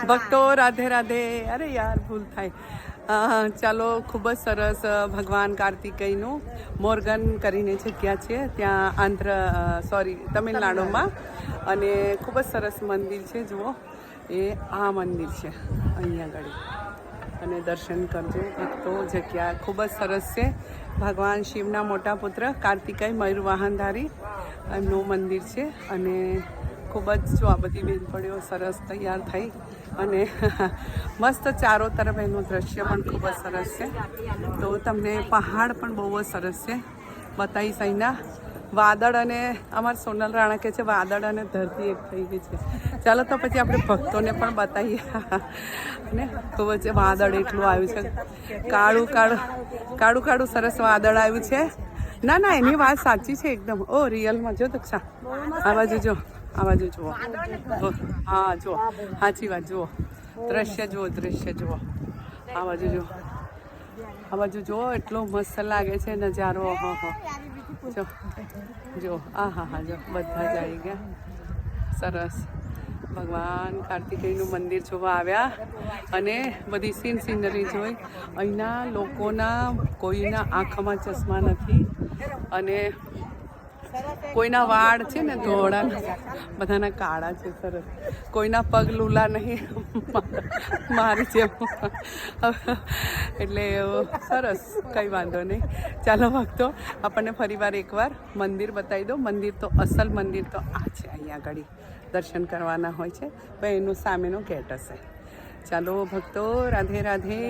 ભક્તો રાધે રાધે. અરે યાર ભૂલ થાય. ચાલો, ખૂબ જ સરસ ભગવાન કાર્તિકેયનું મોર્ગન કરીને જગ્યા છે ત્યાં તમિલનાડુમાં, અને ખૂબ જ સરસ મંદિર છે. જુઓ, એ આ મંદિર છે અહીંયા આગળ, અને દર્શન કરજો ભક્તો. જગ્યા ખૂબ જ સરસ છે. ભગવાન શિવના મોટા પુત્ર કાર્તિકેય મયુર વાહનધારી એમનું મંદિર છે, અને ખૂબ જ જો આ બધી બેનપણીઓ સરસ તૈયાર થઈ, અને મસ્ત ચારો તરફ એનું દ્રશ્ય પણ ખૂબ જ સરસ છે. તો તમને પહાડ પણ બહુ જ સરસ છે બતાવીશ. અહીંના વાદળ, અને અમારા સોનલ રાણા કહે છે વાદળ અને ધરતી એક થઈ ગઈ છે. ચાલો તો પછી આપણે ભક્તોને પણ બતાવીએ. ને ખૂબ જ વાદળ એટલું આવ્યું છે, કાળું કાળું સરસ વાદળ આવ્યું છે. ના ના, એની વાત સાચી છે એકદમ. ઓ રિયલમાં જો દક્ષા, આ બાજુ જો, આ બાજુ જુઓ. હા જુઓ, સાચી વાત. જુઓ દ્રશ્ય જુઓ. આ બાજુ જુઓ, આ બાજુ જુઓ. એટલો મસ્ત લાગે છે નજારો. જો હા જો બધા જ આવી ગયા. સરસ. ભગવાન કાર્તિકેયનું મંદિર જોવા આવ્યા, અને બધી સીનરી જોઈ. અહીંના લોકોના કોઈના આંખમાં ચશ્મા નથી, અને કોઈના વાળ છે ને ધોળા, બધાના કાળા છે. સરસ. કોઈના પગ લૂલા નહીં, મારી જેમ. એટલે સરસ, કંઈ વાંધો નહીં. ચાલો ભક્તો, આપણને ફરીવાર એકવાર મંદિર બતાવી દો. મંદિર તો અસલ મંદિર તો આ છે. અહીંયા આગળ દર્શન કરવાના હોય છે, પણ એનું સામેનો ગેટ હશે. ચાલો ભક્તો, રાધે રાધે.